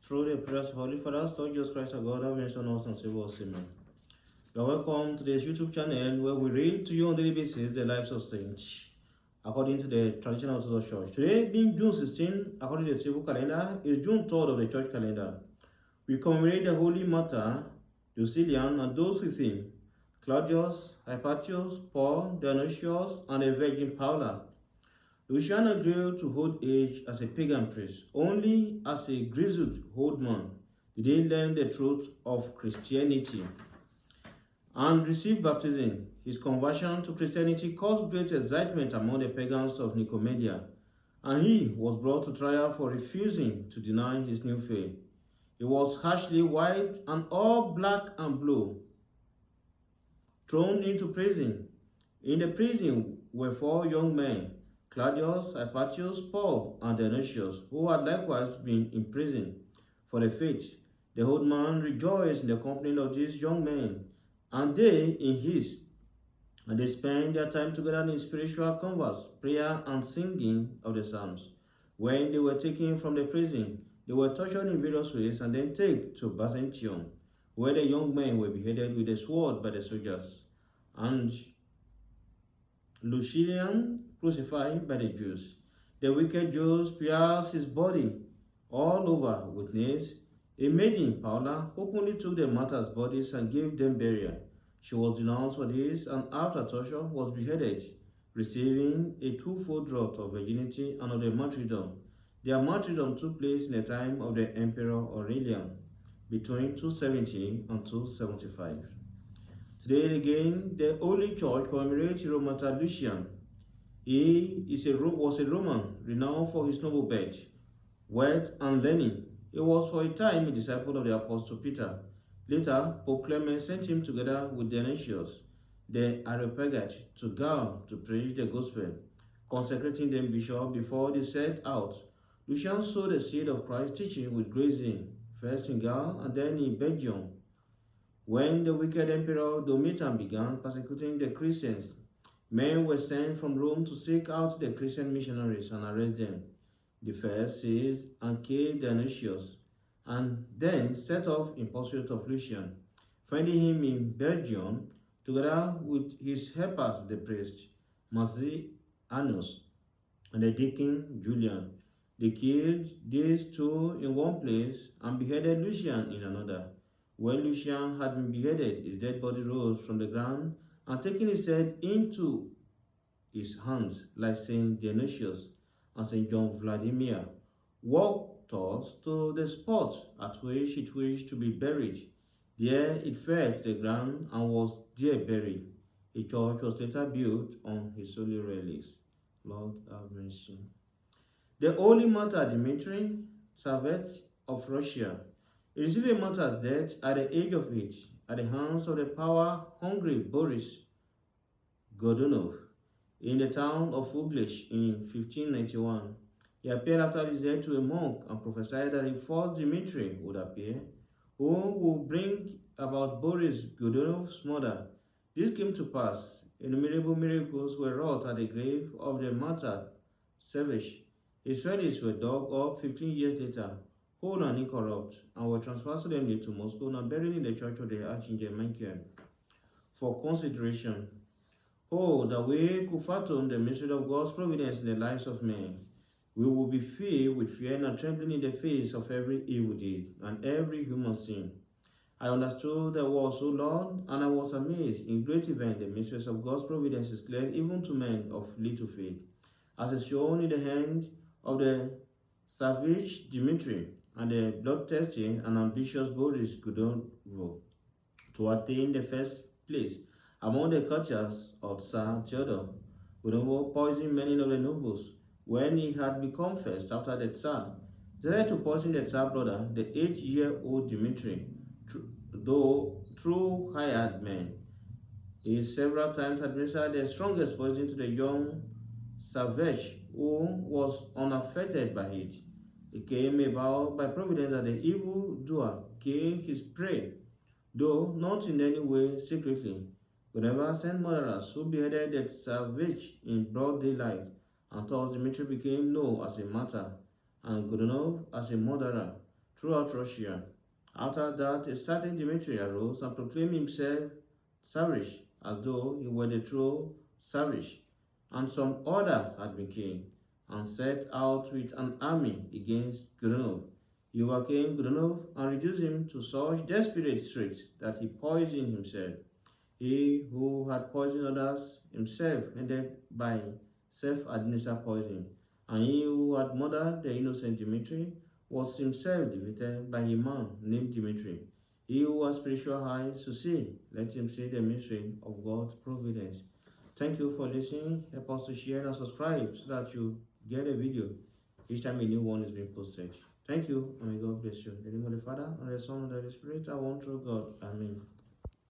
Through the prayers of Holy Fathers, Lord Jesus Christ, our God, have mentioned us and save us. Amen. You are welcome to this YouTube channel where we read to you on a daily basis the lives of saints according to the traditional Orthodox Church. Today, being June 16, according to the civil calendar, is June 3rd of the church calendar. We commemorate the Holy Martyr, Lucilian, and those with him, Claudius, Hypatius, Paul, Dionysius, and the Virgin Paula. Lucian grew to old age as a pagan priest. Only as a grizzled old man did he learn the truth of Christianity and receive baptism. His conversion to Christianity caused great excitement among the pagans of Nicomedia, and he was brought to trial for refusing to deny his new faith. He was harshly whipped and all black and blue, thrown into prison. In the prison were 4 young men, Claudius, Hypatius, Paul, and Dionysius, who had likewise been imprisoned for the faith. The old man rejoiced in the company of these young men, and they in his, and they spent their time together in spiritual converse, prayer, and singing of the psalms. When they were taken from the prison, they were tortured in various ways and then taken to Byzantium, where the young men were beheaded with a sword by the soldiers, and Lucilian crucified by the Jews. The wicked Jews pierced his body all over with nails. A maiden, Paula, openly took the martyrs' bodies and gave them burial. She was denounced for this and after torture was beheaded, receiving a twofold draught of virginity and of the martyrdom. Their martyrdom took place in the time of the Emperor Aurelian, between 270 and 275. Today again, the Holy Church commemorates Martyr Lucian. He was a Roman, renowned for his noble birth, wealth, and learning. He was for a time a disciple of the Apostle Peter. Later, Pope Clement sent him together with Dionysius, the Areopagite, to Gaul to preach the gospel, consecrating them bishop before they set out. Lucian sowed the seed of Christ's teaching with great zeal, first in Gaul and then in Belgium. When the wicked Emperor Domitian began persecuting the Christians, men were sent from Rome to seek out the Christian missionaries and arrest them. The first seized and killed Dionysius, and then set off in pursuit of Lucian, finding him in Belgium, together with his helpers, the priest Marcianus and the deacon Julian. They killed these two in one place and beheaded Lucian in another. When Lucian had been beheaded, his dead body rose from the ground, and taking his head into his hands, like Saint Dionysius and Saint John Vladimir, walked us to the spot at which it wished to be buried. There it fell to the ground and was there buried. A church was later built on his holy relics. Lord have mercy. The Holy Martyr Dmitry Tsarevich of Russia. He received a martyr's death at the age of 8 at the hands of the power-hungry Boris Godunov in the town of Uglitch in 1591. He appeared after his death to a monk and prophesied that a false Dmitry would appear, who would bring about Boris Godunov's murder. This came to pass. Innumerable miracles were wrought at the grave of the martyr Tsarevich. His relics were dug up 15 years later, whole and incorrupt, and were transferred solemnly to Moscow and buried in the church of the Archangel Michael. For consideration, oh, that we could fathom the mystery of God's providence in the lives of men. We will be filled with fear and trembling in the face of every evil deed and every human sin. I understood the word so Lord, and I was amazed. In great event, the mysteries of God's providence is clear even to men of little faith, as is shown in the hand of the savage Dmitry and the bloodthirsty and ambitious Boris Godunov to attain the first place among the courtiers of Tsar Theodore. Godunov poisoned many of the nobles. When he had become first after the Tsar, decided to poison the Tsar brother, the 8-year-old Dmitry, though through hired men. He several times administered the strongest poison to the young savage, who was unaffected by it. It came about by providence that the evildoer killed his prey, though not in any way secretly. Whenever sent murderers who beheaded the savage in broad daylight, and thus Dmitry became known as a martyr, and Godunov as a murderer. throughout Russia. After that, a certain Dmitri arose and proclaimed himself Tsarevich, as though he were the true Tsarevich, and some others had been killed, and set out with an army against Gurunov. He overcame Gurunov and reduced him to such desperate straits that he poisoned himself. He who had poisoned others himself ended by self-administered poison, and he who had murdered the innocent Dmitri was himself defeated by a man named Dmitri. He who has spiritual eyes to see, let him see the mystery of God's providence. Thank you for listening. Help us to share and subscribe so that you get a video each time a new one is being posted. Thank you, and may God bless you. In the name of the Father, and the Son, and the Holy Spirit, I want through God. Amen.